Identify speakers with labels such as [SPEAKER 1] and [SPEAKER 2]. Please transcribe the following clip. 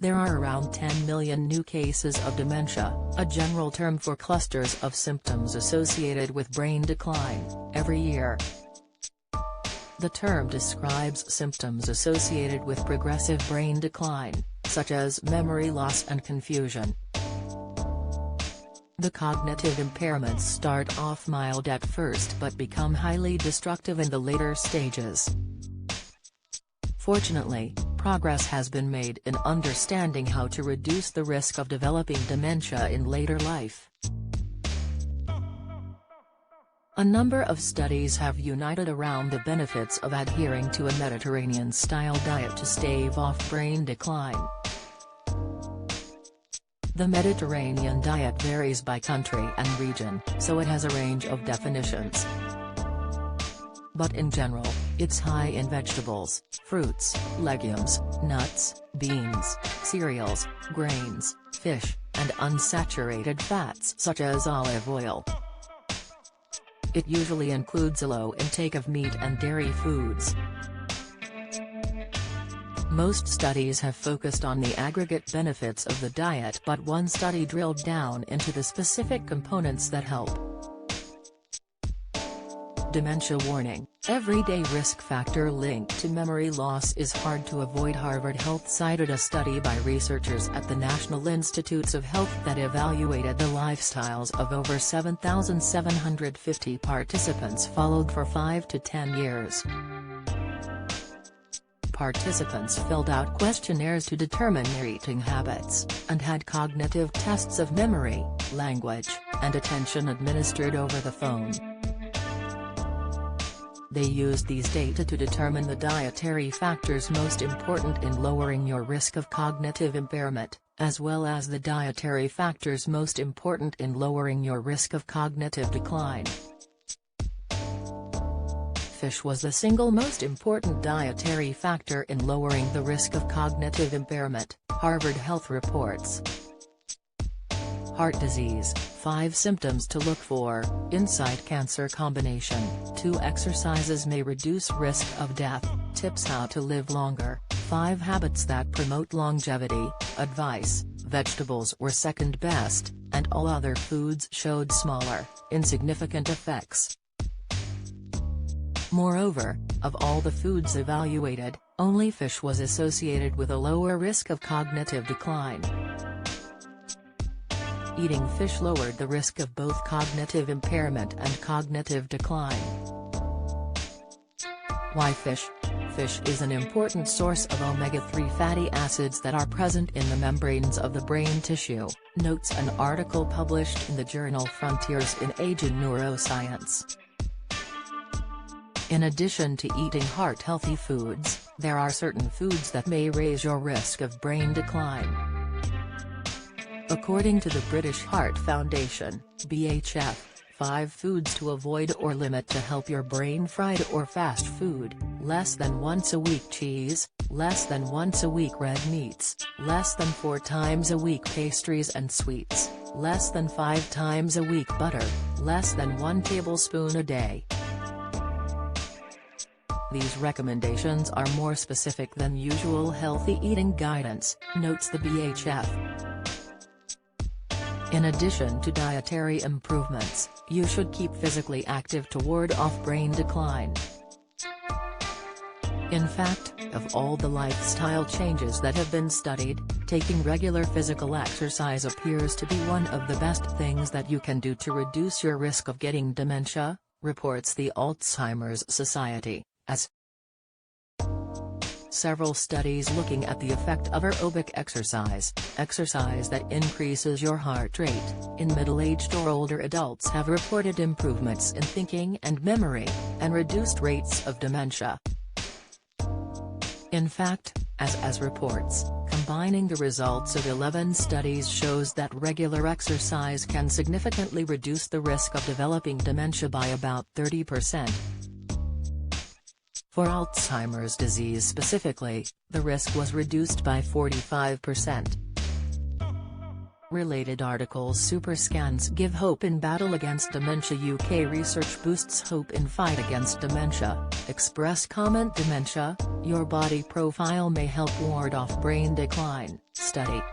[SPEAKER 1] There are around 10 million new cases of dementia, a general term for clusters of symptoms associated with brain decline, every year. The term describes symptoms associated with progressive brain decline, such as memory loss and confusion. The cognitive impairments start off mild at first but become highly destructive in the later stages. Fortunately, progress has been made in understanding how to reduce the risk of developing dementia in later life. A number of studies have united around the benefits of adhering to a Mediterranean-style diet to stave off brain decline. The Mediterranean diet varies by country and region, so it has a range of definitions. But in general, it's high in vegetables, fruits, legumes, nuts, beans, cereals, grains, fish, and unsaturated fats such as olive oil. It usually includes a low intake of meat and dairy foods. Most studies have focused on the aggregate benefits of the diet, but one study drilled down into the specific components that help. Dementia warning: everyday risk factor linked to memory loss is hard to avoid. Harvard Health cited a study by researchers at the National Institutes of Health that evaluated the lifestyles of over 7,750 participants followed for 5 to 10 years. Participants filled out questionnaires to determine their eating habits, and had cognitive tests of memory, language, and attention administered over the phone. They used these data to determine the dietary factors most important in lowering your risk of cognitive impairment, as well as the dietary factors most important in lowering your risk of cognitive decline. Fish was the single most important dietary factor in lowering the risk of cognitive impairment, Harvard Health reports. Heart disease, 5 symptoms to look for, inside cancer combination, 2 exercises may reduce risk of death, tips how to live longer, 5 habits that promote longevity, advice, vegetables were second best, and all other foods showed smaller, insignificant effects. Moreover, of all the foods evaluated, only fish was associated with a lower risk of cognitive decline. Eating fish lowered the risk of both cognitive impairment and cognitive decline. Why fish? Fish is an important source of omega-3 fatty acids that are present in the membranes of the brain tissue, notes an article published in the journal Frontiers in Aging Neuroscience. In addition to eating heart-healthy foods, there are certain foods that may raise your risk of brain decline. According to the British Heart Foundation, BHF, 5 foods to avoid or limit to help your brain: fried or fast food, less than once a week cheese, less than once a week red meats, less than 4 times a week pastries and sweets, less than 5 times a week butter, less than 1 tablespoon a day. These recommendations are more specific than usual healthy eating guidance, notes the BHF. In addition to dietary improvements, you should keep physically active to ward off brain decline. In fact, of all the lifestyle changes that have been studied, taking regular physical exercise appears to be one of the best things that you can do to reduce your risk of getting dementia, reports the Alzheimer's Society, as several studies looking at the effect of aerobic exercise that increases your heart rate, in middle-aged or older adults have reported improvements in thinking and memory, and reduced rates of dementia. In fact, as reports, combining the results of 11 studies shows that regular exercise can significantly reduce the risk of developing dementia by about 30%. For Alzheimer's disease specifically, the risk was reduced by 45%. Related articles: Super scans give hope in battle against dementia. UK research boosts hope in fight against dementia. Express comment: Dementia, your body profile may help ward off brain decline. Study.